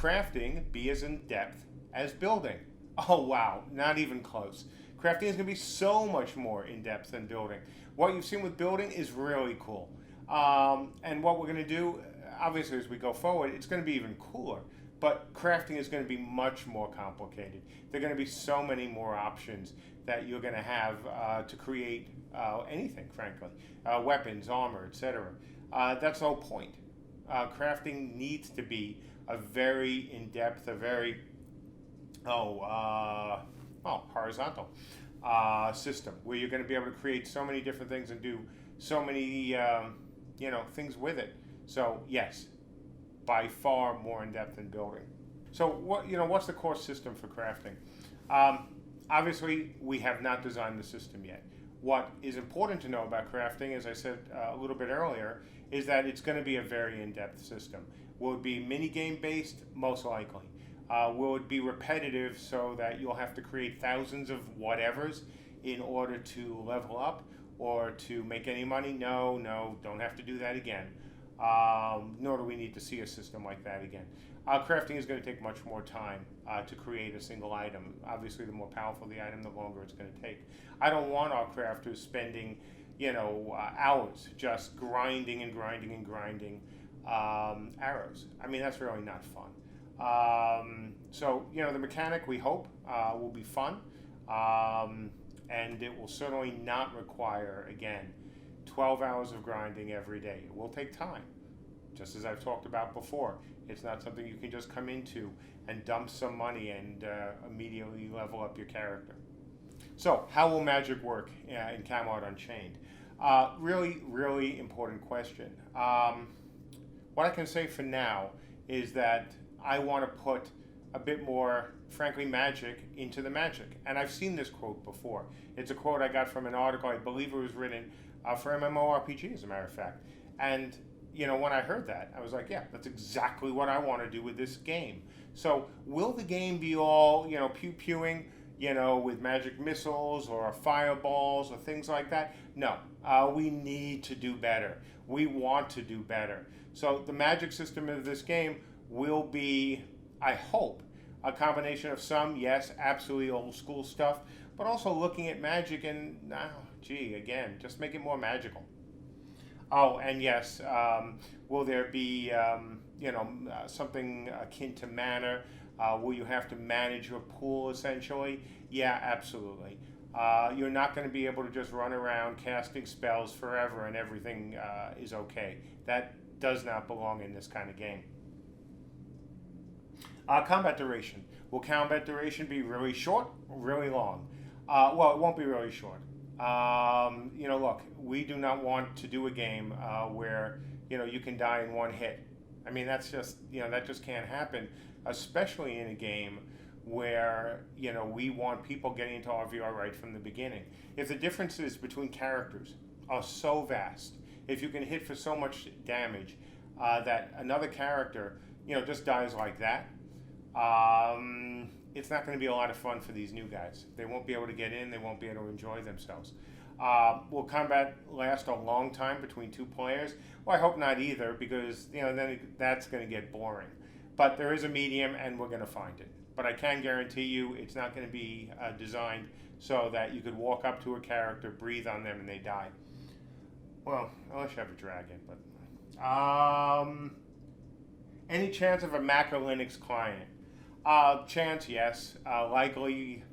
crafting be as in depth as building? Oh wow, not even close. Crafting is going to be so much more in depth than building. What you've seen with building is really cool. And what we're going to do, obviously, as we go forward, it's going to be even cooler. But crafting is going to be much more complicated. There are going to be so many more options that you're going to have to create anything, frankly. Weapons, armor, etc. That's the whole point. Crafting needs to be a very in-depth, a very horizontal system where you're going to be able to create so many different things and do so many things with it. So yes, by far more in depth than building. So what's the core system for crafting? Obviously, we have not designed the system yet. What is important to know about crafting, as I said a little bit earlier, is that it's going to be a very in-depth system. Will it be mini-game based? Most likely. Will it be repetitive so that you'll have to create thousands of whatevers in order to level up or to make any money? No, don't have to do that again. Nor do we need to see a system like that again. Crafting is going to take much more time to create a single item. Obviously, the more powerful the item, the longer it's going to take. I don't want our crafters spending, hours just grinding arrows. I mean, that's really not fun. The mechanic, we hope, will be fun, and it will certainly not require, again, 12 hours of grinding every day. It will take time, just as I've talked about before. It's not something you can just come into and dump some money and immediately level up your character. So, how will magic work in Camelot Unchained? Really, really important question. What I can say for now is that I want to put a bit more, frankly, magic into the magic. And I've seen this quote before. It's a quote I got from an article, I believe it was written for MMORPG, as a matter of fact. And, when I heard that, I was like, yeah, that's exactly what I want to do with this game. So, will the game be all, pew-pewing, with magic missiles or fireballs or things like that? No. We need to do better. We want to do better. So, the magic system of this game will be, I hope, a combination of some, yes, absolutely old school stuff, but also looking at magic and, again, just make it more magical. Oh, and yes, will there be, something akin to mana? Will you have to manage your pool, essentially? Yeah, absolutely. You're not going to be able to just run around casting spells forever and everything is okay. That does not belong in this kind of game. Combat duration. Will combat duration be really short or really long? Well, it won't be really short. Look, we do not want to do a game where, you can die in one hit. I mean, that's just, that just can't happen, especially in a game where, we want people getting into RVR right from the beginning. If the differences between characters are so vast, if you can hit for so much damage that another character, just dies like that, it's not going to be a lot of fun for these new guys. They won't be able to get in. They won't be able to enjoy themselves. Will combat last a long time between two players? Well, I hope not either, because then that's going to get boring. But there is a medium, and we're going to find it. But I can guarantee you, it's not going to be designed so that you could walk up to a character, breathe on them, and they die. Well, unless you have a dragon. But any chance of a Mac or Linux client? Chance, yes. Likely,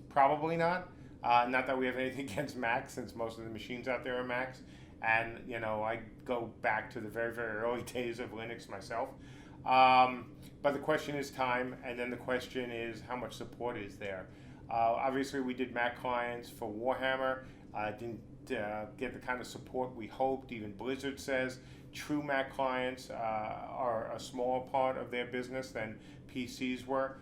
probably not. Not that we have anything against Macs, since most of the machines out there are Macs. And, I go back to the very, very early days of Linux myself. But the question is time, and then the question is how much support is there. Obviously, we did Mac clients for Warhammer. Didn't get the kind of support we hoped. Even Blizzard says true Mac clients are a smaller part of their business than PCs were.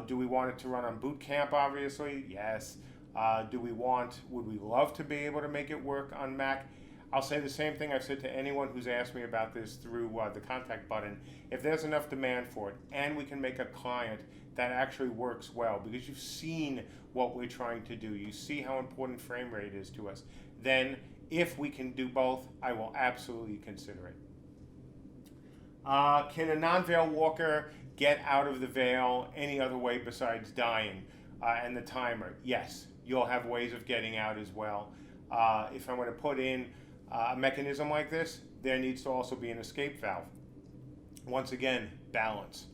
Do we want it to run on Boot Camp? Obviously, yes. Would we love to be able to make it work on Mac? I'll say the same thing I've said to anyone who's asked me about this through the contact button. If there's enough demand for it, and we can make a client that actually works well, because you've seen what we're trying to do, you see how important frame rate is to us, then if we can do both, I will absolutely consider it. Can a non-veil walker get out of the veil any other way besides dying? And the timer, yes, you'll have ways of getting out as well. If I'm going to put in a mechanism like this, there needs to also be an escape valve. Once again, balance.